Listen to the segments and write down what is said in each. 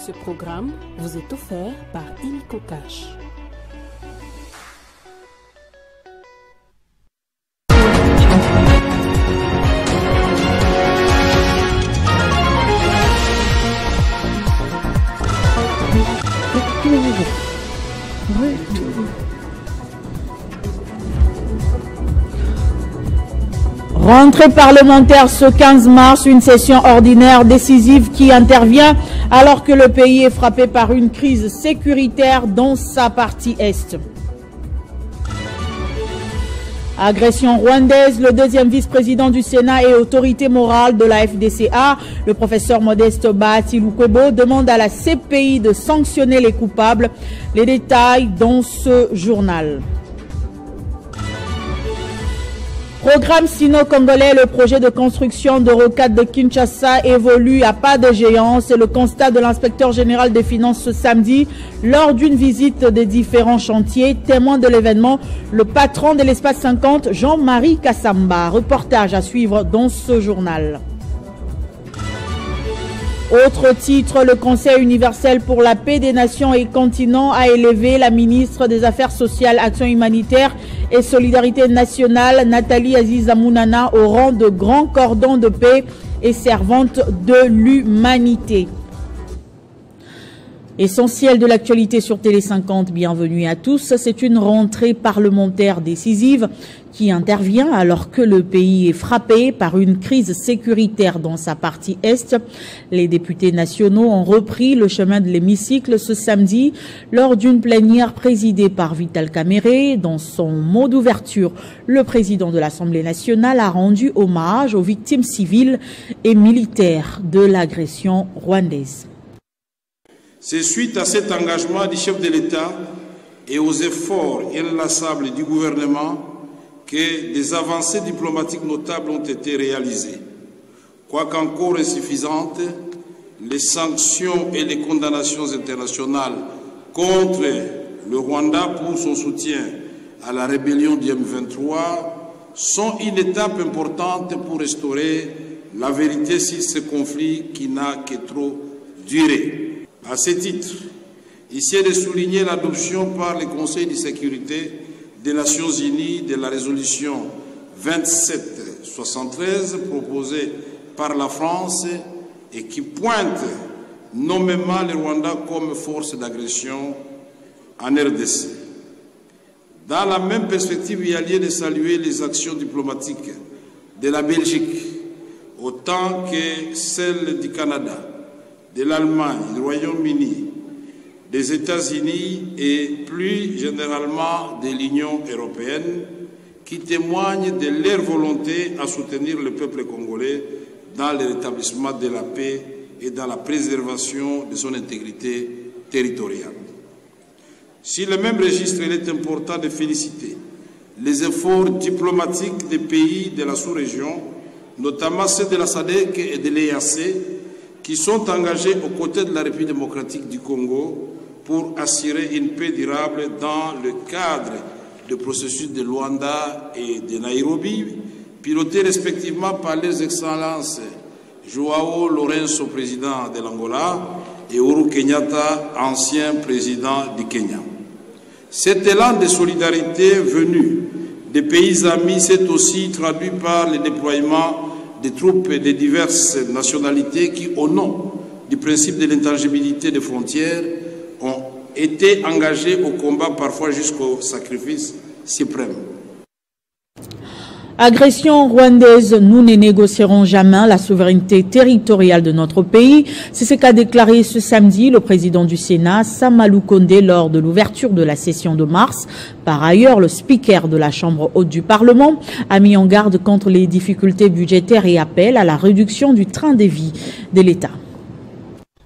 Ce programme vous est offert par Illico Cash. Rentrée parlementaire ce 15 mars, une session ordinaire décisive qui intervient alors que le pays est frappé par une crise sécuritaire dans sa partie est. Agression rwandaise, le deuxième vice-président du Sénat et autorité morale de la FDCA, le professeur Modeste Bahati Lukwebo, demande à la CPI de sanctionner les coupables. Les détails dans ce journal. Programme sino-congolais, le projet de construction de rocade de Kinshasa évolue à pas de géant. C'est le constat de l'inspecteur général des finances ce samedi lors d'une visite des différents chantiers. Témoin de l'événement, le patron de l'espace 50, Jean-Marie Kassamba. Reportage à suivre dans ce journal. Autre titre, le Conseil universel pour la paix des nations et continents a élevé la ministre des Affaires sociales, Action humanitaire et solidarité nationale, Nathalie Aziza Mounana, au rang de grand cordon de paix et servante de l'humanité. Essentiel de l'actualité sur Télé 50, bienvenue à tous. C'est une rentrée parlementaire décisive qui intervient alors que le pays est frappé par une crise sécuritaire dans sa partie est. Les députés nationaux ont repris le chemin de l'hémicycle ce samedi lors d'une plénière présidée par Vital Kamerhe. Dans son mot d'ouverture, le président de l'Assemblée nationale a rendu hommage aux victimes civiles et militaires de l'agression rwandaise. C'est suite à cet engagement du chef de l'État et aux efforts inlassables du gouvernement que des avancées diplomatiques notables ont été réalisées. Quoiqu'encore insuffisantes, les sanctions et les condamnations internationales contre le Rwanda pour son soutien à la rébellion du M23 sont une étape importante pour restaurer la vérité sur ce conflit qui n'a que trop duré. À ce titre, ici est de souligner l'adoption par le Conseil de sécurité des Nations Unies de la résolution 2773 proposée par la France et qui pointe nommément le Rwanda comme force d'agression en RDC. Dans la même perspective, il y a lieu de saluer les actions diplomatiques de la Belgique autant que celles du Canada, de l'Allemagne, du Royaume-Uni, des États-Unis et plus généralement de l'Union européenne qui témoignent de leur volonté à soutenir le peuple congolais dans le rétablissement de la paix et dans la préservation de son intégrité territoriale. Sur le même registre, il est important de féliciter les efforts diplomatiques des pays de la sous-région, notamment ceux de la SADC et de l'EAC, qui sont engagés aux côtés de la République démocratique du Congo pour assurer une paix durable dans le cadre du processus de Luanda et de Nairobi, pilotés respectivement par les excellences Joao Lourenço, président de l'Angola, et Uhuru Kenyatta, ancien président du Kenya. Cet élan de solidarité venu des pays amis s'est aussi traduit par le déploiement des troupes de diverses nationalités qui, au nom du principe de l'intangibilité des frontières, ont été engagées au combat, parfois jusqu'au sacrifice suprême. Agression rwandaise, nous ne négocierons jamais la souveraineté territoriale de notre pays. C'est ce qu'a déclaré ce samedi le président du Sénat, Sama Lukonde, lors de l'ouverture de la session de mars. Par ailleurs, le speaker de la Chambre haute du Parlement a mis en garde contre les difficultés budgétaires et appelle à la réduction du train de vie de l'État.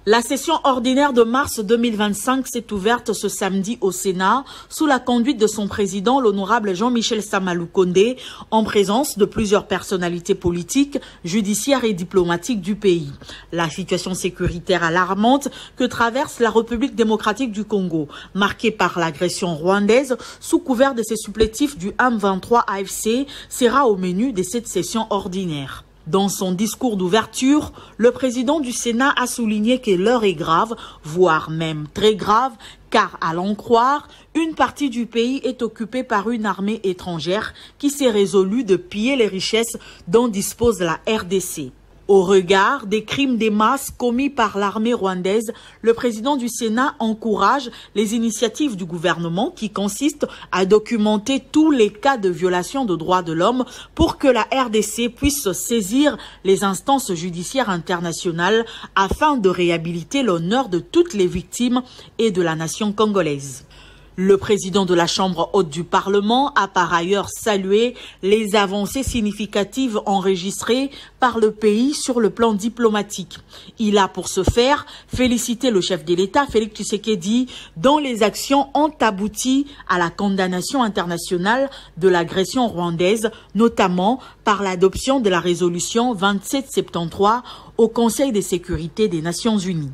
La session ordinaire de mars 2025 s'est ouverte ce samedi au Sénat sous la conduite de son président, l'honorable Jean-Michel Sama Lukonde, en présence de plusieurs personnalités politiques, judiciaires et diplomatiques du pays. La situation sécuritaire alarmante que traverse la République démocratique du Congo, marquée par l'agression rwandaise sous couvert de ses supplétifs du M23 AFC, sera au menu de cette session ordinaire. Dans son discours d'ouverture, le président du Sénat a souligné que l'heure est grave, voire même très grave, car à l'en croire, une partie du pays est occupée par une armée étrangère qui s'est résolue de piller les richesses dont dispose la RDC. Au regard des crimes des masses commis par l'armée rwandaise, le président du Sénat encourage les initiatives du gouvernement qui consistent à documenter tous les cas de violation de droits de l'homme pour que la RDC puisse saisir les instances judiciaires internationales afin de réhabiliter l'honneur de toutes les victimes et de la nation congolaise. Le président de la Chambre haute du Parlement a par ailleurs salué les avancées significatives enregistrées par le pays sur le plan diplomatique. Il a pour ce faire félicité le chef de l'État, Félix Tshisekedi, dont les actions ont abouti à la condamnation internationale de l'agression rwandaise, notamment par l'adoption de la résolution 2773 au Conseil de sécurité des Nations Unies.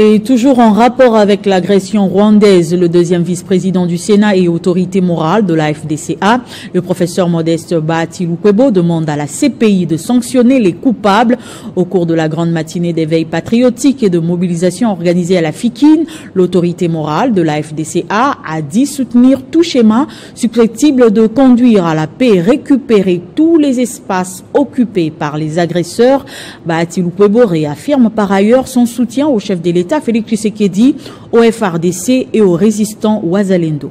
Et toujours en rapport avec l'agression rwandaise, le deuxième vice-président du Sénat et autorité morale de la FDCA, le professeur Modeste Bahati Lukwebo, demande à la CPI de sanctionner les coupables. Au cours de la grande matinée d'éveil patriotique et de mobilisation organisée à la FIKIN, l'autorité morale de la FDCA a dit soutenir tout schéma susceptible de conduire à la paix et récupérer tous les espaces occupés par les agresseurs. Bahati Lukwebo réaffirme par ailleurs son soutien au chef de l'État Félix Tshisekedi, au FRDC et aux résistants Wazalendo.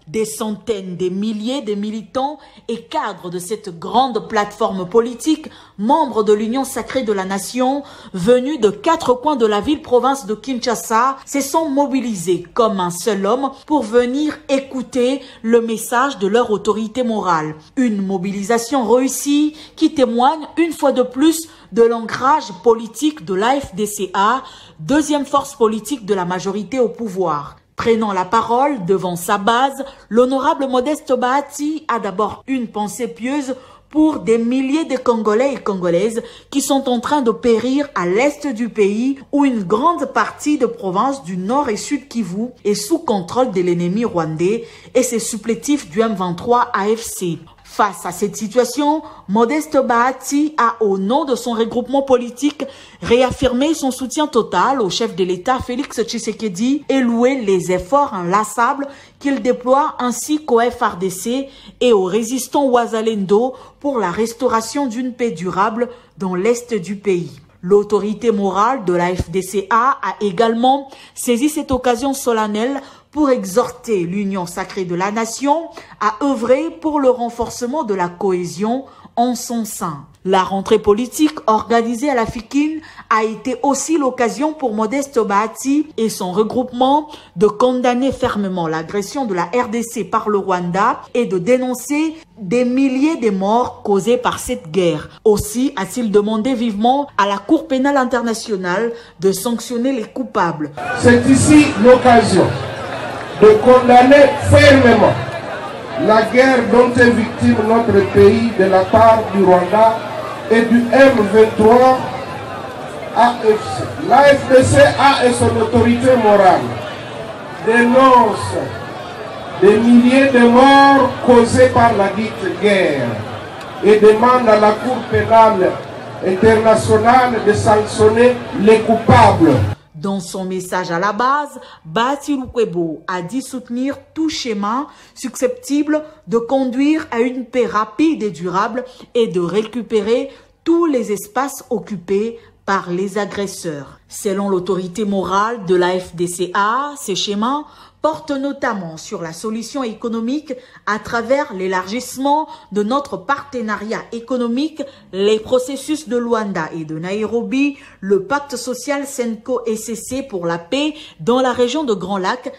Des centaines, des milliers de militants et cadres de cette grande plateforme politique, membres de l'Union sacrée de la nation, venus de 4 coins de la ville-province de Kinshasa, se sont mobilisés comme un seul homme pour venir écouter le message de leur autorité morale. Une mobilisation réussie qui témoigne une fois de plus de l'ancrage politique de l'AFDCA, deuxième force politique de la majorité au pouvoir. Prenant la parole devant sa base, l'honorable Modeste Bahati a d'abord une pensée pieuse pour des milliers de Congolais et Congolaises qui sont en train de périr à l'est du pays où une grande partie de provinces du nord et sud Kivu est sous contrôle de l'ennemi rwandais et ses supplétifs du M23 AFC. Face à cette situation, Modeste Bahati a, au nom de son regroupement politique, réaffirmé son soutien total au chef de l'État Félix Tshisekedi et loué les efforts inlassables qu'il déploie ainsi qu'au FRDC et aux résistants Wazalendo pour la restauration d'une paix durable dans l'est du pays. L'autorité morale de la FDCA a également saisi cette occasion solennelle pour exhorter l'Union sacrée de la nation à œuvrer pour le renforcement de la cohésion en son sein. La rentrée politique organisée à la FIKIN a été aussi l'occasion pour Modeste Bahati et son regroupement de condamner fermement l'agression de la RDC par le Rwanda et de dénoncer des milliers de morts causées par cette guerre. Aussi a-t-il demandé vivement à la Cour pénale internationale de sanctionner les coupables. C'est ici l'occasion de condamner fermement la guerre dont est victime notre pays de la part du Rwanda et du M23 AFC. L'AFDCA et son autorité morale dénoncent des milliers de morts causés par la dite guerre et demandent à la Cour pénale internationale de sanctionner les coupables. Dans son message à la base, Bahati Lukwebo a dit soutenir tout schéma susceptible de conduire à une paix rapide et durable et de récupérer tous les espaces occupés par les agresseurs. Selon l'autorité morale de la FDCA, ces schémas portent notamment sur la solution économique à travers l'élargissement de notre partenariat économique, les processus de Luanda et de Nairobi, le pacte social Senko-SCC pour la paix dans la région de Grand Lac.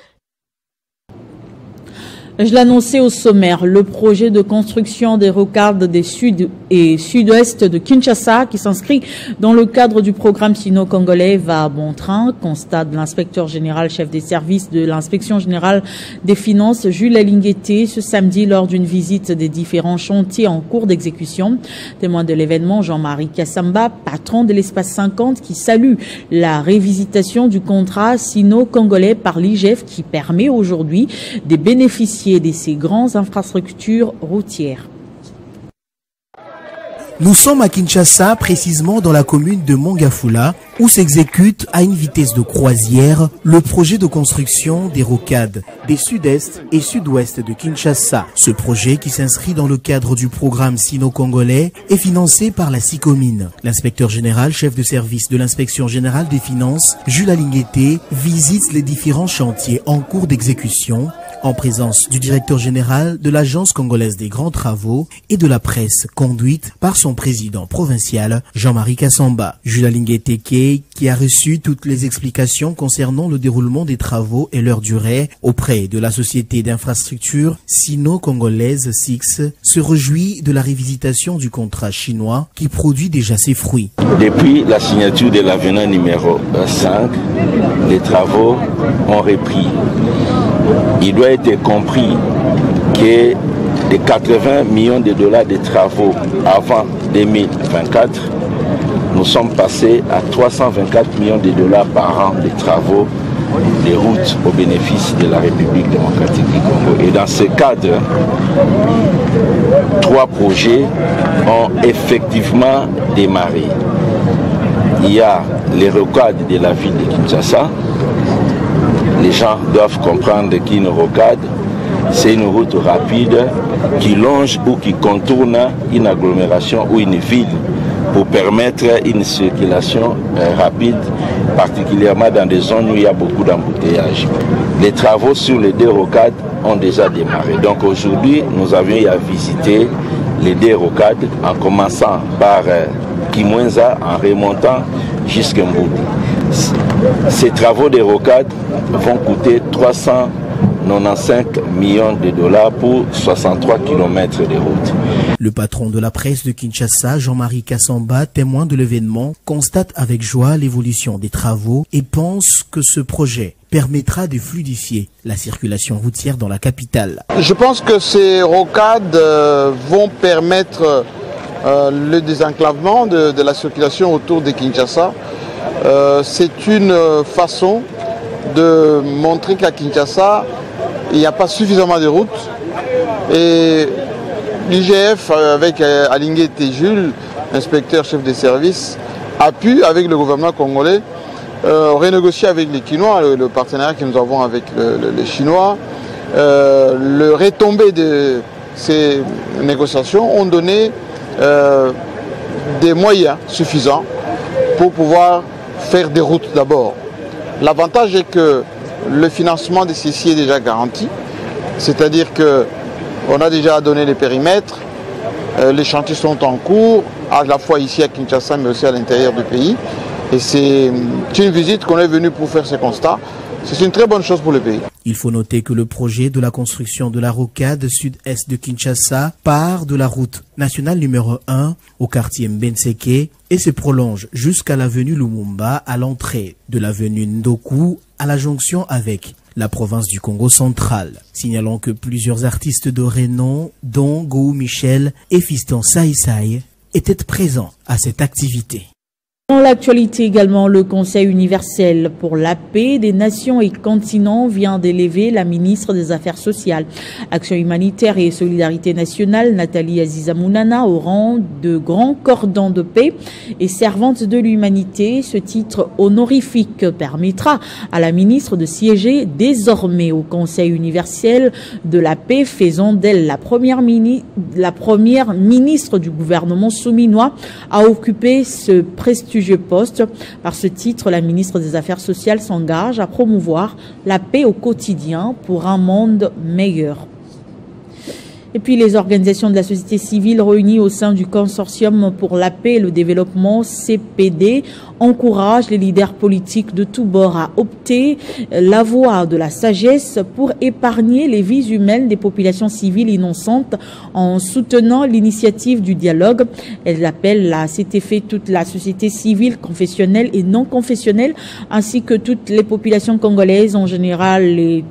Je l'annonçais au sommaire, le projet de construction des rocades des sud et sud-ouest de Kinshasa qui s'inscrit dans le cadre du programme sino-congolais va à bon train, constate l'inspecteur général chef des services de l'inspection générale des finances Jules Alingueté ce samedi lors d'une visite des différents chantiers en cours d'exécution. Témoin de l'événement, Jean-Marie Kassamba, patron de l'espace 50 qui salue la révisitation du contrat sino-congolais par l'IGF qui permet aujourd'hui de bénéficier de ces grandes infrastructures routières. Nous sommes à Kinshasa, précisément dans la commune de Mongafula, où s'exécute à une vitesse de croisière le projet de construction des rocades des sud-est et sud-ouest de Kinshasa. Ce projet, qui s'inscrit dans le cadre du programme sino-congolais, est financé par la SICOMINE. L'inspecteur général, chef de service de l'inspection générale des finances, Jules Alinguete, visite les différents chantiers en cours d'exécution en présence du directeur général de l'Agence congolaise des grands travaux et de la presse, conduite par son président provincial, Jean-Marie Kassamba. Jules Alinguete, qui a reçu toutes les explications concernant le déroulement des travaux et leur durée auprès de la société d'infrastructure sino-congolaise SIX, se réjouit de la révisitation du contrat chinois qui produit déjà ses fruits. Depuis la signature de l'avenant numéro 5, les travaux ont repris. Il doit être compris que les 80 millions de dollars de travaux avant 2024, nous sommes passés à 324 millions de dollars par an de travaux des routes au bénéfice de la République démocratique du Congo. Et dans ce cadre, 3 projets ont effectivement démarré. Il y a les rocades de la ville de Kinshasa. Les gens doivent comprendre qu'une rocade, c'est une route rapide qui longe ou qui contourne une agglomération ou une ville pour permettre une circulation rapide, particulièrement dans des zones où il y a beaucoup d'embouteillages. Les travaux sur les 2 rocades ont déjà démarré. Donc aujourd'hui, nous avions eu à visiter les 2 rocades en commençant par Kimwenza, en remontant jusqu'à Mboudi. Ces travaux de rocades vont coûter 395 millions de dollars pour 63 km de route. Le patron de la presse de Kinshasa, Jean-Marie Kassamba, témoin de l'événement, constate avec joie l'évolution des travaux et pense que ce projet permettra de fluidifier la circulation routière dans la capitale. Je pense que ces rocades vont permettre le désenclavement de la circulation autour de Kinshasa. C'est une façon de montrer qu'à Kinshasa, il n'y a pas suffisamment de routes. Et l'IGF, avec Alinguete et Jules, inspecteur chef des services, a pu, avec le gouvernement congolais, renégocier avec les Chinois, le partenariat que nous avons avec les Chinois. Le retombé de ces négociations ont donné des moyens suffisants pour pouvoir faire des routes d'abord. L'avantage est que le financement de ceci est déjà garanti, c'est-à-dire qu'on a déjà donné les périmètres, les chantiers sont en cours, à la fois ici à Kinshasa mais aussi à l'intérieur du pays. Et c'est une visite qu'on est venu pour faire ce constat. C'est une très bonne chose pour le pays. Il faut noter que le projet de la construction de la rocade sud-est de Kinshasa part de la route nationale numéro 1 au quartier Mbenseke et se prolonge jusqu'à l'avenue Lumumba à l'entrée de l'avenue Ndoku à la jonction avec la province du Congo central. Signalons que plusieurs artistes de renom, dont Gou Michel et Fiston Saïsaï, étaient présents à cette activité. Dans l'actualité également, le Conseil universel pour la paix des nations et continents vient d'élever la ministre des Affaires sociales, Action humanitaire et solidarité nationale, Nathalie Aziza Mounana, au rang de grand cordon de paix et servante de l'humanité. Ce titre honorifique permettra à la ministre de siéger désormais au Conseil universel de la paix, faisant d'elle la première ministre du gouvernement souminois à occuper ce prestigieux poste. Par ce titre, la ministre des Affaires sociales s'engage à promouvoir la paix au quotidien pour un monde meilleur. Et puis les organisations de la société civile réunies au sein du Consortium pour la paix et le développement CPD encouragent les leaders politiques de tous bords à opter la voie de la sagesse pour épargner les vies humaines des populations civiles innocentes en soutenant l'initiative du dialogue. Elles appellent à cet effet toute la société civile confessionnelle et non confessionnelle ainsi que toutes les populations congolaises en général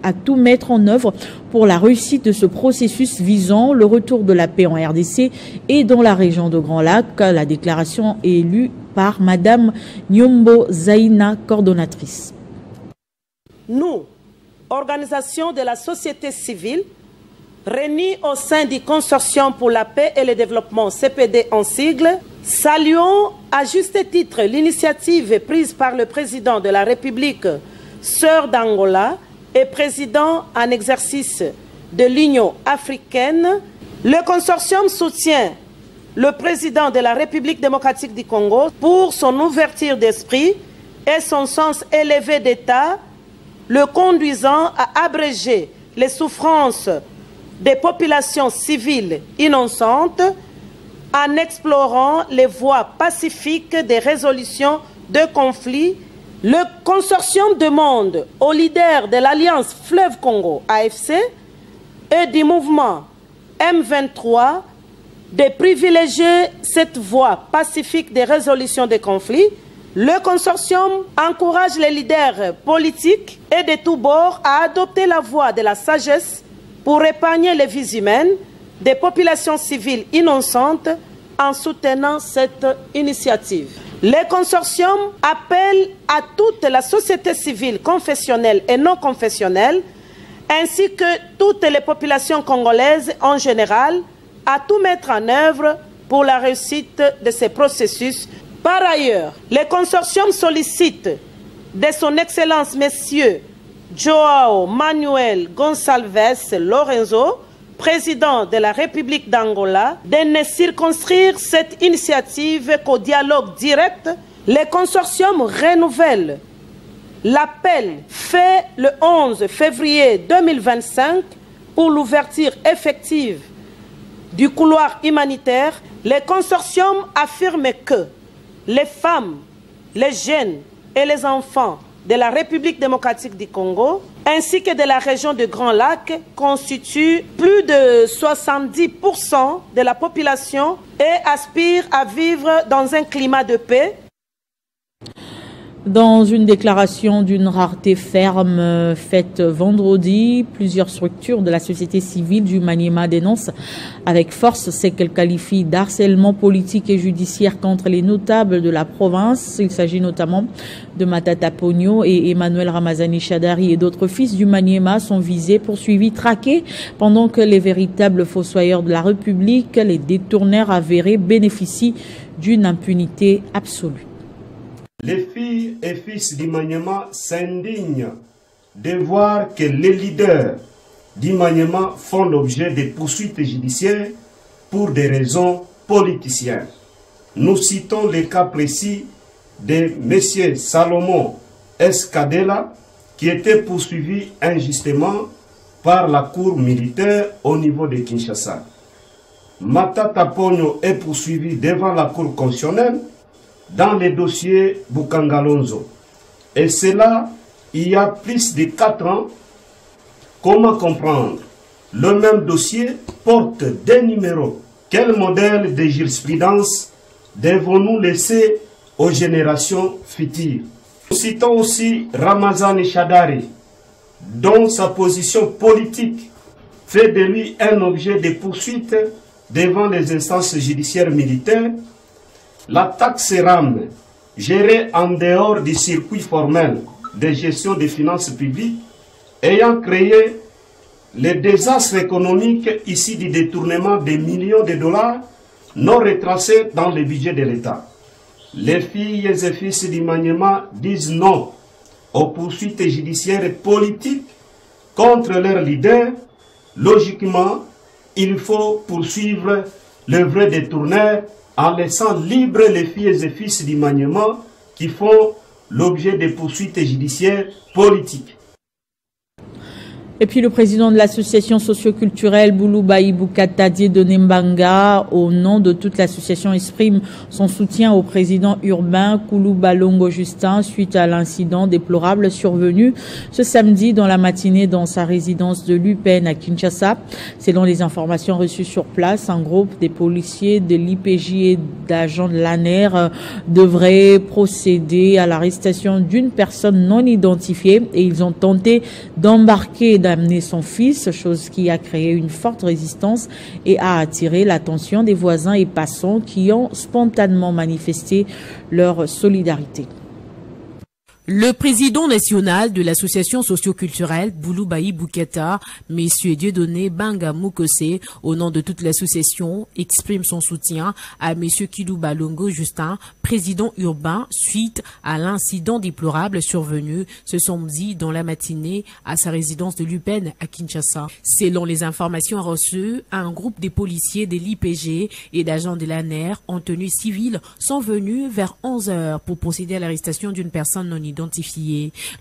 à tout mettre en œuvre pour la réussite de ce processus visant le retour de la paix en RDC et dans la région de Grand Lac. La déclaration est lue par Madame Nyombo Zaina, coordonnatrice. Nous, organisation de la société civile, réunis au sein du Consortium pour la paix et le développement CPD en sigle, saluons à juste titre l'initiative prise par le président de la République, sœur d'Angola, et président en exercice de l'Union africaine. Le consortium soutient le président de la République démocratique du Congo pour son ouverture d'esprit et son sens élevé d'État, le conduisant à abréger les souffrances des populations civiles innocentes en explorant les voies pacifiques des résolutions de conflits. Le consortium demande aux leaders de l'Alliance Fleuve Congo, AFC, et du mouvement M23 de privilégier cette voie pacifique des résolutions des conflits. Le consortium encourage les leaders politiques et de tous bords à adopter la voie de la sagesse pour épargner les vies humaines des populations civiles innocentes en soutenant cette initiative. Le consortium appelle à toute la société civile confessionnelle et non confessionnelle, ainsi que toutes les populations congolaises en général, à tout mettre en œuvre pour la réussite de ces processus. Par ailleurs, le consortium sollicite de son Excellence Messieurs Joao Manuel Gonçalves Lorenzo, président de la République d'Angola, de ne circonscrire cette initiative qu'au dialogue direct. Le consortium renouvelle l'appel fait le 11 février 2025 pour l'ouverture effective du couloir humanitaire. Le consortium affirme que les femmes, les jeunes et les enfants de la République démocratique du Congo, ainsi que de la région de Grand Lac, constituent plus de 70% de la population et aspirent à vivre dans un climat de paix. Dans une déclaration d'une rareté ferme faite vendredi, plusieurs structures de la société civile du Maniema dénoncent avec force ce qu'elles qualifient d'harcèlement politique et judiciaire contre les notables de la province. Il s'agit notamment de Matata Pogno et Emmanuel Ramazani Chadari et d'autres fils du Maniema sont visés, poursuivis, traqués, pendant que les véritables fossoyeurs de la République, les détourneurs avérés, bénéficient d'une impunité absolue. Les filles et fils du Maniema s'indignent de voir que les leaders du Maniema font l'objet de poursuites judiciaires pour des raisons politiciennes. Nous citons le cas précis de M. Salomon Escadela qui était poursuivi injustement par la cour militaire au niveau de Kinshasa. Matata Pogno est poursuivi devant la cour constitutionnelle dans les dossiers Bukangalonzo. Et cela, il y a plus de 4 ans. Comment comprendre? Le même dossier porte des numéros. Quel modèle de jurisprudence devons-nous laisser aux générations futures? Nous citons aussi Ramazani Chadari, dont sa position politique fait de lui un objet de poursuite devant les instances judiciaires militaires. La taxe RAM, gérée en dehors du circuit formel de gestion des finances publiques, ayant créé les désastres économiques issus du détournement des millions de dollars non retracés dans le budget de l'État. Les filles et fils du Maniema disent non aux poursuites judiciaires et politiques contre leurs leaders. Logiquement, il faut poursuivre le vrai détourneur en laissant libres les filles et fils du Maniema qui font l'objet de poursuites judiciaires politiques. Et puis le président de l'association socio-culturelle Bouloubaï Boukata Dieudonné Mbanga, au nom de toute l'association, exprime son soutien au président urbain Koulouba Longo Justin suite à l'incident déplorable survenu ce samedi dans la matinée dans sa résidence de l'UPN à Kinshasa. Selon les informations reçues sur place, un groupe des policiers de l'IPJ et d'agents de l'ANER devrait procéder à l'arrestation d'une personne non identifiée et ils ont tenté d'embarquer d'amener son fils, chose qui a créé une forte résistance et a attiré l'attention des voisins et passants qui ont spontanément manifesté leur solidarité. Le président national de l'association socio-culturelle Bouloubaï Bouketa, M. Dieudonné Banga Moukose, au nom de toute l'association, exprime son soutien à M. Kilouba Longo Justin, président urbain, suite à l'incident déplorable survenu ce samedi dans la matinée à sa résidence de l'UPEN à Kinshasa. Selon les informations reçues, un groupe des policiers de l'IPG et d'agents de l'ANER en tenue civile sont venus vers 11 h pour procéder à l'arrestation d'une personne non identifiés.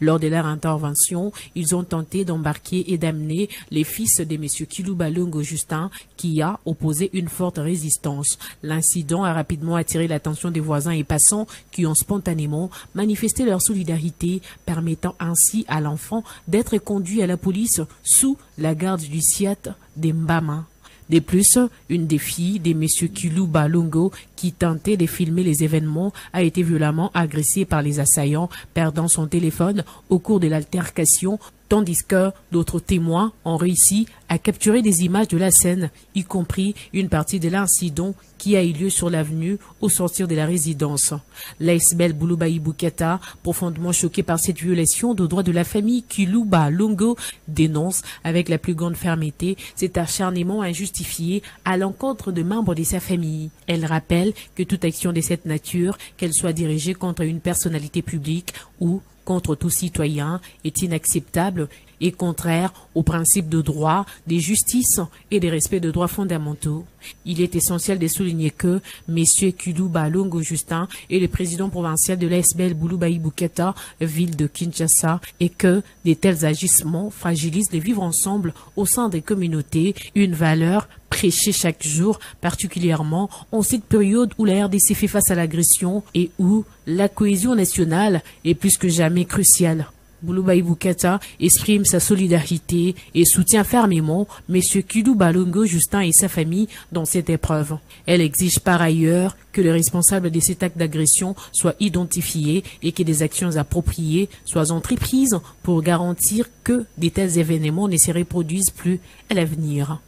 Lors de leur intervention, ils ont tenté d'embarquer et d'amener les fils de M. Kilouba Longo Justin, qui a opposé une forte résistance. L'incident a rapidement attiré l'attention des voisins et passants qui ont spontanément manifesté leur solidarité, permettant ainsi à l'enfant d'être conduit à la police sous la garde du SIAT des Mbama. De plus, une des filles de M. Kilouba Longo, qui tentait de filmer les événements, a été violemment agressée par les assaillants, perdant son téléphone au cours de l'altercation, tandis que d'autres témoins ont réussi à capturer des images de la scène, y compris une partie de l'incident qui a eu lieu sur l'avenue au sortir de la résidence. L'ASBL Bouloubaï Bouketa, profondément choqué par cette violation de droits de la famille Kilouba Longo, dénonce avec la plus grande fermeté cet acharnement injustifié à l'encontre de membres de sa famille. Elle rappelle que toute action de cette nature, qu'elle soit dirigée contre une personnalité publique ou contre tout citoyen, est inacceptable et contraire aux principes de droit, de justice et de respect de droits fondamentaux. Il est essentiel de souligner que M. Kilouba Longo Justin est le président provincial de l'ASBL Bouloubaï Bouketa, ville de Kinshasa, et que de tels agissements fragilisent le vivre ensemble au sein des communautés, une valeur prêchée chaque jour, particulièrement en cette période où la RDC fait face à l'agression et où la cohésion nationale est plus que jamais cruciale. Bouloubaï Bouketa exprime sa solidarité et soutient fermement M. Kilouba Longo Justin et sa famille dans cette épreuve. Elle exige par ailleurs que les responsables de cet acte d'agression soient identifiés et que des actions appropriées soient entreprises pour garantir que de tels événements ne se reproduisent plus à l'avenir.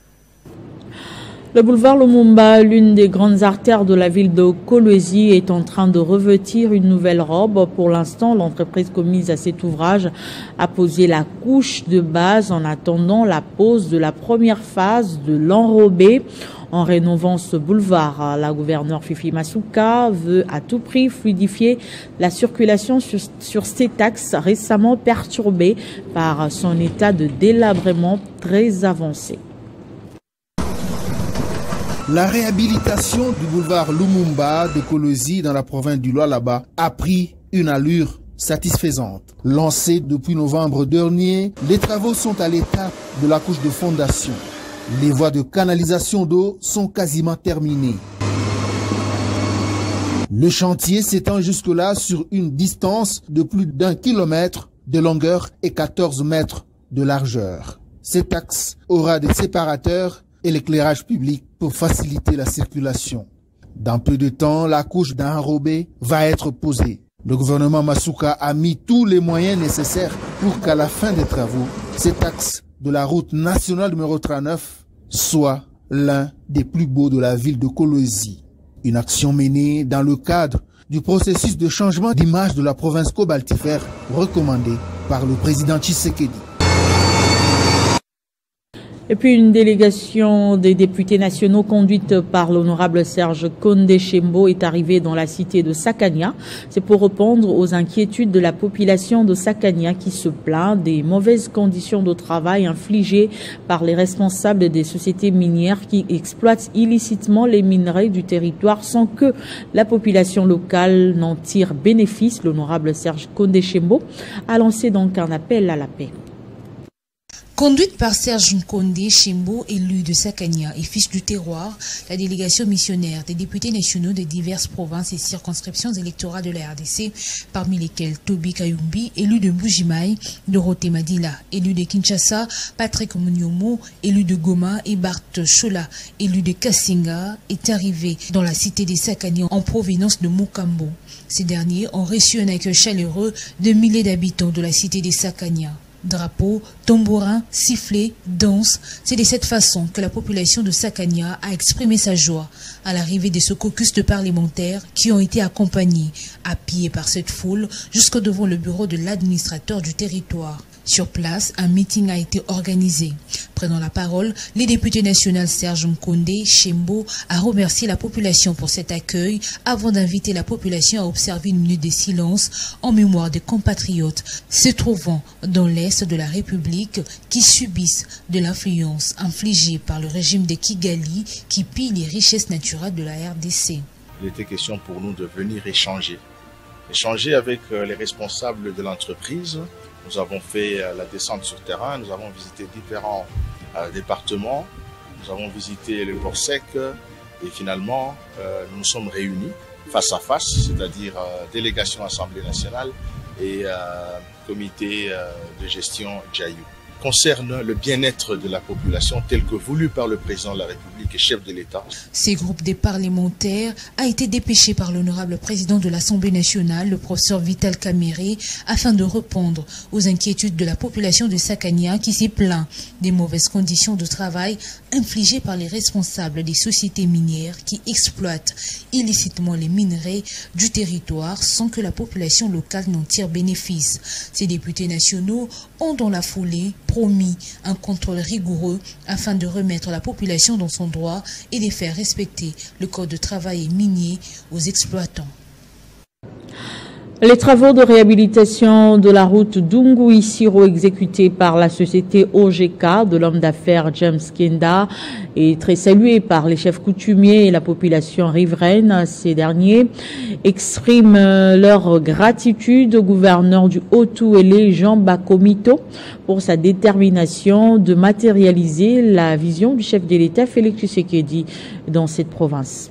Le boulevard Lumumba, l'une des grandes artères de la ville de Kolwezi, est en train de revêtir une nouvelle robe. Pour l'instant, l'entreprise commise à cet ouvrage a posé la couche de base en attendant la pose de la première phase de l'enrobé. En rénovant ce boulevard, la gouverneure Fifi Masuka veut à tout prix fluidifier la circulation sur cet axe récemment perturbé par son état de délabrement très avancé. La réhabilitation du boulevard Lumumba de Kolwezi dans la province du Lualaba a pris une allure satisfaisante. Lancés depuis novembre dernier, les travaux sont à l'étape de la couche de fondation. Les voies de canalisation d'eau sont quasiment terminées. Le chantier s'étend jusque-là sur une distance de plus d'1 kilomètre de longueur et 14 mètres de largeur. Cet axe aura des séparateurs et l'éclairage public pour faciliter la circulation. Dans peu de temps, la couche d'enrobé va être posée. Le gouvernement Masuka a mis tous les moyens nécessaires pour qu'à la fin des travaux, cet axe de la route nationale numéro 39 soit l'un des plus beaux de la ville de Kolwezi. Une action menée dans le cadre du processus de changement d'image de la province cobaltifère recommandé par le président Tshisekedi. Et puis une délégation des députés nationaux conduite par l'honorable Serge Kondé Chembo est arrivée dans la cité de Sakania. C'est pour répondre aux inquiétudes de la population de Sakania qui se plaint des mauvaises conditions de travail infligées par les responsables des sociétés minières qui exploitent illicitement les minerais du territoire sans que la population locale n'en tire bénéfice. L'honorable Serge Kondé Chembo a lancé donc un appel à la paix. Conduite par Serge Kondé Chembo, élu de Sakania et fils du terroir, la délégation missionnaire des députés nationaux de diverses provinces et circonscriptions électorales de la RDC, parmi lesquelles Toby Kayumbi, élu de Mbujimaï, Dorothée Madila, élu de Kinshasa, Patrick Munyomo, élu de Goma et Bart Chola, élu de Kassinga, est arrivé dans la cité des Sakania en provenance de Mukambo. Ces derniers ont reçu un accueil chaleureux de milliers d'habitants de la cité des Sakania. Drapeaux, tambourins, sifflets, danse, c'est de cette façon que la population de Sakania a exprimé sa joie à l'arrivée de ce caucus de parlementaires qui ont été accompagnés à pied par cette foule jusqu'au devant le bureau de l'administrateur du territoire. Sur place, un meeting a été organisé. Prenant la parole, le député national Serge Mkonde Chembo a remercié la population pour cet accueil avant d'inviter la population à observer une minute de silence en mémoire des compatriotes se trouvant dans l'est de la République qui subissent de l'influence infligée par le régime de Kigali qui pille les richesses naturelles de la RDC. Il était question pour nous de venir échanger avec les responsables de l'entreprise. Nous avons fait la descente sur terrain, nous avons visité différents départements, nous avons visité le port sec et finalement nous nous sommes réunis face à face, c'est-à-dire délégation Assemblée nationale et comité de gestion Djaïou. Concerne le bien-être de la population tel que voulu par le président de la République et chef de l'État. Ces groupes des parlementaires a été dépêché par l'honorable président de l'Assemblée nationale, le professeur Vital Kamere, afin de répondre aux inquiétudes de la population de Sakania qui s'est plaint des mauvaises conditions de travail infligées par les responsables des sociétés minières qui exploitent illicitement les minerais du territoire sans que la population locale n'en tire bénéfice. Ces députés nationaux ont dans la foulée promis un contrôle rigoureux afin de remettre la population dans son droit et de faire respecter le code de travail minier aux exploitants. Les travaux de réhabilitation de la route Dungu-Isiro exécutés par la société OGK de l'homme d'affaires James Kenda est très salué par les chefs coutumiers et la population riveraine. Ces derniers expriment leur gratitude au gouverneur du Haut-Touélé, Jean Bakomito, pour sa détermination de matérialiser la vision du chef de l'État, Félix Tshisekedi, dans cette province.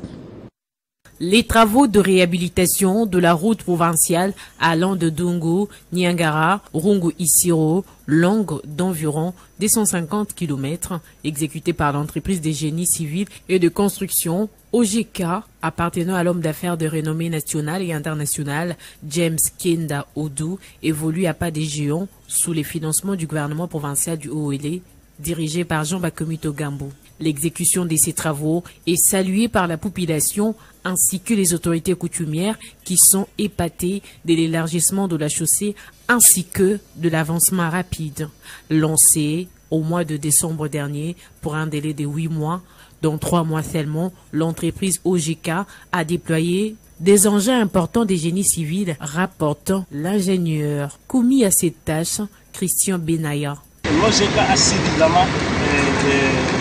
Les travaux de réhabilitation de la route provinciale allant de Dungu, Niangara, Rungu-Isiro, longue d'environ 250 km, exécutés par l'entreprise des génies civils et de construction OGK, appartenant à l'homme d'affaires de renommée nationale et internationale James Kenda Odu, évolue à pas des géants sous les financements du gouvernement provincial du Haut-Ouélé, dirigé par Jean Bakomito Gambo. L'exécution de ces travaux est saluée par la population ainsi que les autorités coutumières qui sont épatées de l'élargissement de la chaussée ainsi que de l'avancement rapide. Lancé au mois de décembre dernier pour un délai de 8 mois, dont 3 mois seulement, l'entreprise OGK a déployé des engins importants des génies civils, rapportant l'ingénieur commis à cette tâche, Christian Benaya. L'OGK a suffisamment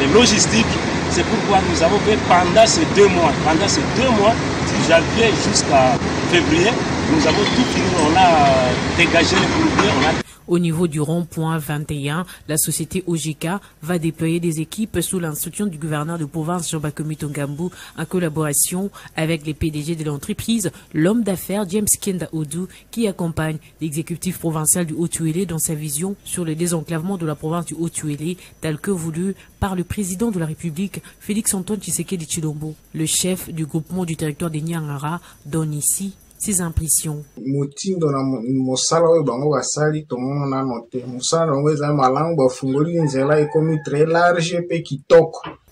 de logistique, c'est pourquoi nous avons fait pendant ces 2 mois, de janvier jusqu'à février, nous avons tout fini, on a dégagé les produits, Au niveau du rond-point 21, la société OGK va déployer des équipes sous l'instruction du gouverneur de province Jean Bakomito Gambo en collaboration avec les PDG de l'entreprise, l'homme d'affaires James Kenda Odu qui accompagne l'exécutif provincial du Haut-Touélé dans sa vision sur le désenclavement de la province du Haut-Touélé tel que voulu par le président de la République Félix Antoine Tshisekedi Tshilombo. Le chef du groupement du territoire des Niangara donne ici ses impressions.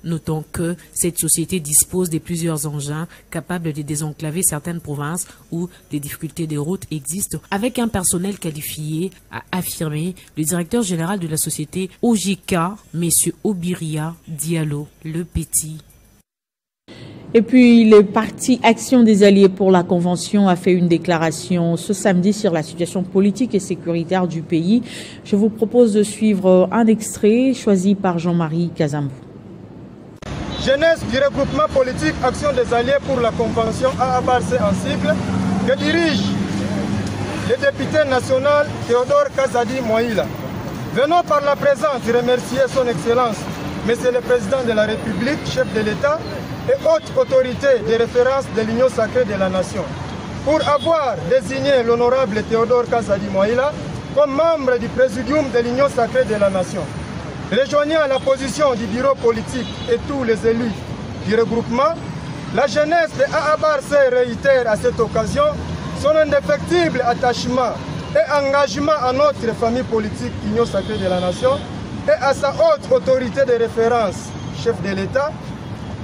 Notons que cette société dispose de plusieurs engins capables de désenclaver certaines provinces où des difficultés de route existent avec un personnel qualifié, a affirmé le directeur général de la société OGK, M. Obiria Diallo Le Petit. Et puis, le parti Action des Alliés pour la Convention a fait une déclaration ce samedi sur la situation politique et sécuritaire du pays. Je vous propose de suivre un extrait choisi par Jean-Marie Kazambou. Jeunesse du regroupement politique Action des Alliés pour la Convention AABARC en sigle, que dirige le député national Théodore Kazadi Moïla. Venons par la présence remercier son Excellence, Monsieur le Président de la République, chef de l'État, et haute autorité de référence de l'Union sacrée de la Nation, pour avoir désigné l'honorable Théodore Kazadi Moïla comme membre du présidium de l'Union sacrée de la Nation. Rejoignant la position du bureau politique et tous les élus du regroupement, la jeunesse de AABARC réitère à cette occasion son indéfectible attachement et engagement à notre famille politique Union Sacrée de la Nation et à sa haute autorité de référence, chef de l'État,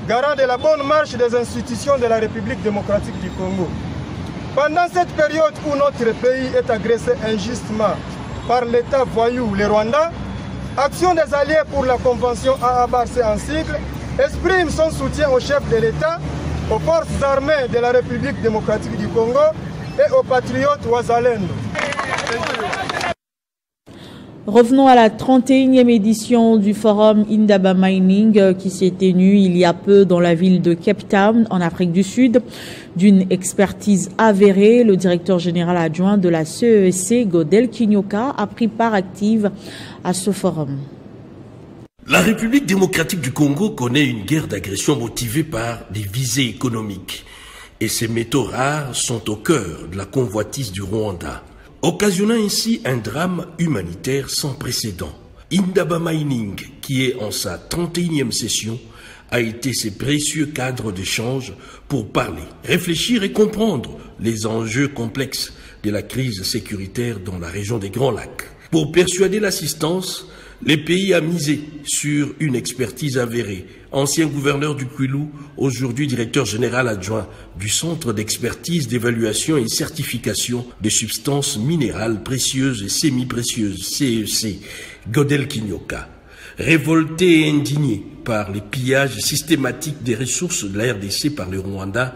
garant de la bonne marche des institutions de la République démocratique du Congo. Pendant cette période où notre pays est agressé injustement par l'État voyou, le Rwanda, Action des Alliés pour la Convention AABARC en sigle exprime son soutien au chef de l'État, aux forces armées de la République démocratique du Congo et aux patriotes Wazalendo. Revenons à la 31e édition du forum Indaba Mining qui s'est tenu il y a peu dans la ville de Cape Town, en Afrique du Sud. D'une expertise avérée, le directeur général adjoint de la CESC, Godel Kinyoka, a pris part active à ce forum. La République démocratique du Congo connaît une guerre d'agression motivée par des visées économiques. Et ces métaux rares sont au cœur de la convoitise du Rwanda, occasionnant ainsi un drame humanitaire sans précédent. Indaba Mining, qui est en sa 31e session, a été ces précieux cadres d'échange pour parler, réfléchir et comprendre les enjeux complexes de la crise sécuritaire dans la région des Grands Lacs. Pour persuader l'assistance, les pays a misé sur une expertise avérée. Ancien gouverneur du Kwilu, aujourd'hui directeur général adjoint du Centre d'expertise, d'évaluation et certification des substances minérales précieuses et semi-précieuses, CEC, Godel Kinyoka. Révolté et indigné par les pillages systématiques des ressources de la RDC par le Rwanda,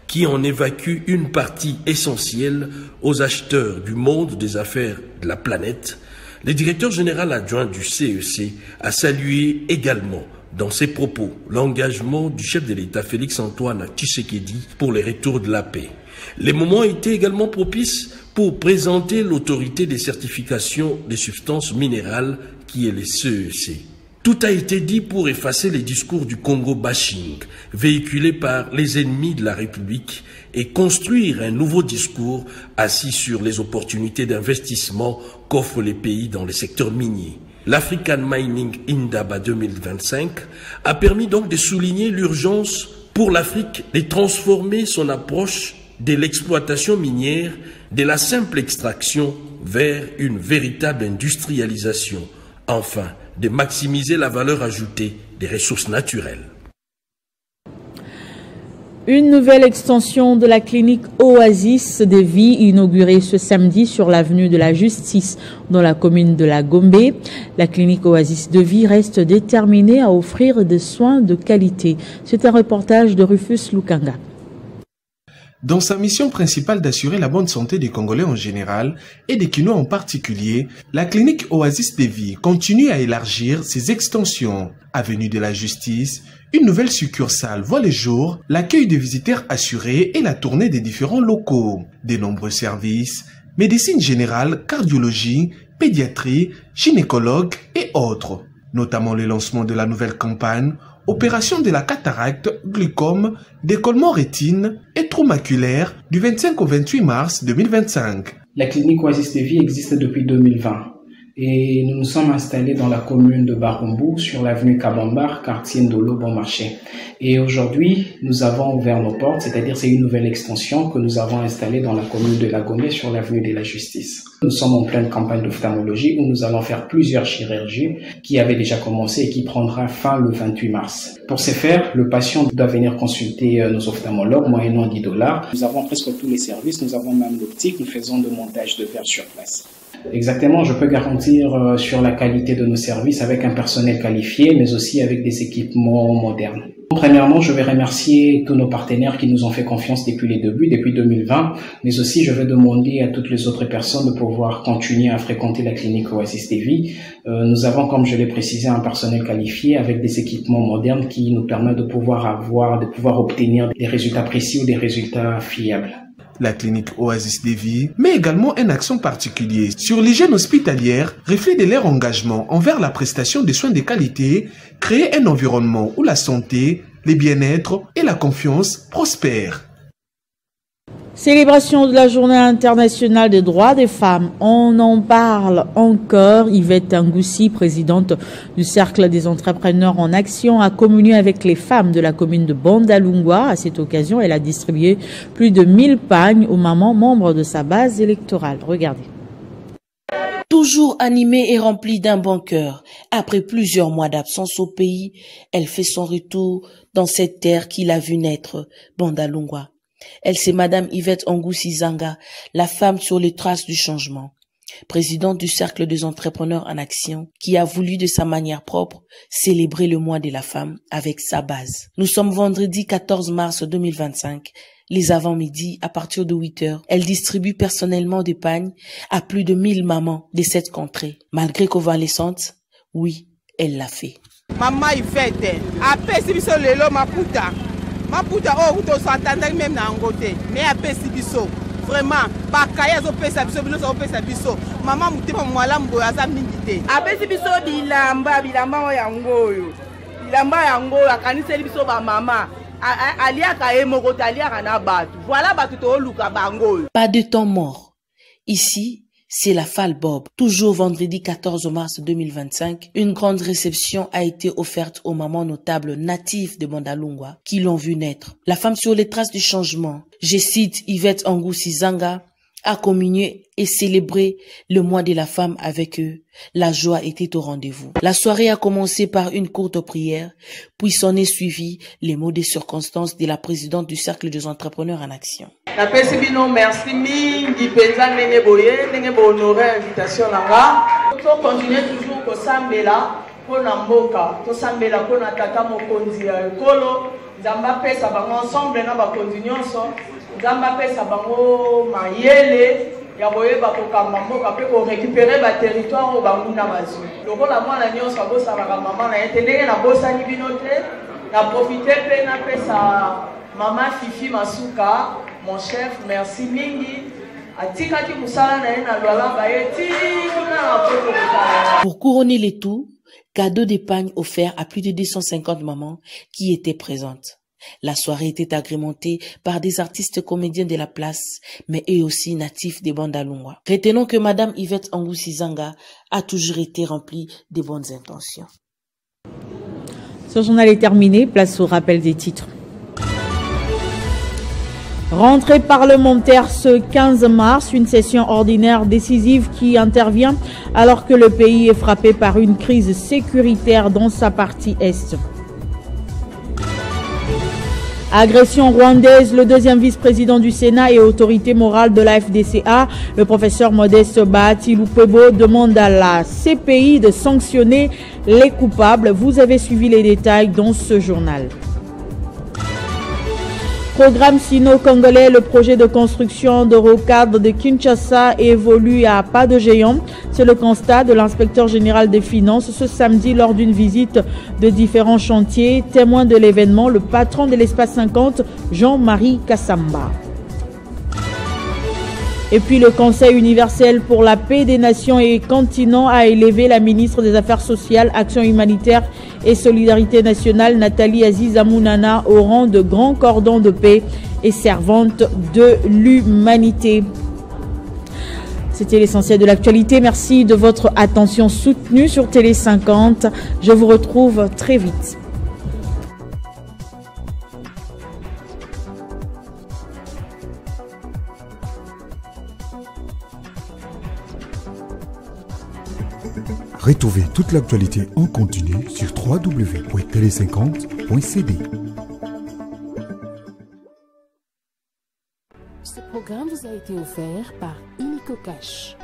qui en évacue une partie essentielle aux acheteurs du monde des affaires de la planète, le directeur général adjoint du CEC a salué également dans ses propos l'engagement du chef de l'État Félix-Antoine Tshisekedi pour les retours de la paix. Les moments étaient également propices pour présenter l'autorité des certifications des substances minérales qui est le CEC. Tout a été dit pour effacer les discours du Congo bashing véhiculés par les ennemis de la République et construire un nouveau discours assis sur les opportunités d'investissement qu'offrent les pays dans le secteur minier. L'African Mining Indaba 2025 a permis donc de souligner l'urgence pour l'Afrique de transformer son approche de l'exploitation minière de la simple extraction vers une véritable industrialisation. Enfin, de maximiser la valeur ajoutée des ressources naturelles. Une nouvelle extension de la clinique Oasis de Vie inaugurée ce samedi sur l'avenue de la Justice dans la commune de la Gombe. La clinique Oasis de Vie reste déterminée à offrir des soins de qualité. C'est un reportage de Rufus Lukanga. Dans sa mission principale d'assurer la bonne santé des Congolais en général et des Kinois en particulier, la clinique Oasis de Vie continue à élargir ses extensions. Avenue de la Justice, une nouvelle succursale voit le jour, l'accueil des visiteurs assuré et la tournée des différents locaux. De nombreux services, médecine générale, cardiologie, pédiatrie, gynécologue et autres. Notamment le lancement de la nouvelle campagne opération de la cataracte, glaucome, décollement rétine et trou maculaire du 25 au 28 mars 2025. La clinique Oasis de Vie existe depuis 2020 et nous nous sommes installés dans la commune de Barumbu sur l'avenue Kabambar, quartier Ndolo, Bon Marché. Et aujourd'hui, nous avons ouvert nos portes, c'est-à-dire c'est une nouvelle extension que nous avons installée dans la commune de la Gombe sur l'avenue de la Justice. Nous sommes en pleine campagne d'ophtalmologie où nous allons faire plusieurs chirurgies qui avaient déjà commencé et qui prendra fin le 28 mars. Pour ce faire, le patient doit venir consulter nos ophtalmologues moyennant $10. Nous avons presque tous les services, nous avons même l'optique, nous faisons de montage de verre sur place. Exactement, je peux garantir sur la qualité de nos services avec un personnel qualifié, mais aussi avec des équipements modernes. Premièrement, je vais remercier tous nos partenaires qui nous ont fait confiance depuis les débuts, depuis 2020, mais aussi je vais demander à toutes les autres personnes de pouvoir continuer à fréquenter la clinique Oasis de Vie. Nous avons, comme je l'ai précisé, un personnel qualifié avec des équipements modernes qui nous permettent de pouvoir obtenir des résultats précis ou des résultats fiables. La clinique Oasis de Vie met également un accent particulier sur l'hygiène hospitalière, reflet de leur engagement envers la prestation de soins de qualité, créer un environnement où la santé, le bien-être et la confiance prospèrent. Célébration de la Journée internationale des droits des femmes. On en parle encore. Yvette Ngoussi, présidente du Cercle des entrepreneurs en action, a communié avec les femmes de la commune de Bandalungwa. À cette occasion, elle a distribué plus de 1000 pagnes aux mamans membres de sa base électorale. Regardez. Toujours animée et remplie d'un bon cœur, après plusieurs mois d'absence au pays, elle fait son retour dans cette terre qui l'a vu naître, Bandalungwa. Elle, c'est Madame Yvette Ongou-Sizanga, la femme sur les traces du changement, présidente du Cercle des entrepreneurs en action, qui a voulu de sa manière propre célébrer le mois de la femme avec sa base. Nous sommes vendredi 14 mars 2025. Les avant-midi, à partir de 8 heures, elle distribue personnellement des pagnes à plus de 1000 mamans de cette contrée. Malgré convalescente, oui, elle l'a fait. Maman Yvette, après Sibiso Lelo Maputa, oh, vous s'entendez même dans côté, mais après Sibiso, vraiment, Bakaya Zopesa Biso, Zopesa Biso, maman Moutima Mwala Mboyaza Mindite. Après Sibiso, Bilamba Yangoyo, Bilamba Yangoyo, Akanise Biso Mama. Pas de temps mort. Ici, c'est la Fall Bob. Toujours vendredi 14 mars 2025, une grande réception a été offerte aux mamans notables natives de Bandalungwa qui l'ont vu naître. La femme sur les traces du changement, je cite Yvette Ongou-Sizanga, a communié et célébré le mois de la femme avec eux. La joie était au rendez-vous. La soirée a commencé par une courte prière, puis s'en est suivi les mots des circonstances de la présidente du Cercle des entrepreneurs en action. Merci mingi penza nenge boye nenge bo honorer invitation nanga. To continuer toujours ko sambela ko na mboka, to sambela ko na tata mokonzi ya ekolo, nzamba pesa bango ensemble na bakonzi nyonso. Nzamba pesa bango mayele ya boyeba kokamba mboka pe ko récupérer ba territoire o banguna bazu. Lokola mwana nyonso abosaka mama na yete ndenge na bosani bino te, na profiter pe na pesa mama Fifi Masuka, mon chef, merci mingi. Atikaki musala na ena lwala ba yeti na poko. Pour couronner les tout, cadeau d'épargne offert à plus de 250 mamans qui étaient présentes. La soirée était agrémentée par des artistes comédiens de la place, mais eux aussi natifs des Bandalungwa. Retenons que Madame Yvette Ongou-Sizanga a toujours été remplie de bonnes intentions. Ce journal est terminé, place au rappel des titres. Rentrée parlementaire ce 15 mars, une session ordinaire décisive qui intervient alors que le pays est frappé par une crise sécuritaire dans sa partie est. Agression rwandaise, le deuxième vice-président du Sénat et autorité morale de la FDCA, le professeur Modeste Bahati Lupebo, demande à la CPI de sanctionner les coupables. Vous avez suivi les détails dans ce journal. Programme sino-congolais, le projet de construction de rocade de Kinshasa évolue à pas de géant. C'est le constat de l'inspecteur général des finances ce samedi lors d'une visite de différents chantiers. Témoin de l'événement, le patron de l'espace 50, Jean-Marie Kassamba. Et puis le Conseil universel pour la paix des nations et continents a élevé la ministre des Affaires sociales, Action humanitaire et solidarité nationale, Nathalie Aziz Amounana, au rang de grand cordon de paix et servante de l'humanité. C'était l'essentiel de l'actualité. Merci de votre attention soutenue sur Télé 50. Je vous retrouve très vite. Retrouvez toute l'actualité en continu sur www.tele50.cd. Ce programme vous a été offert par Illico Cash.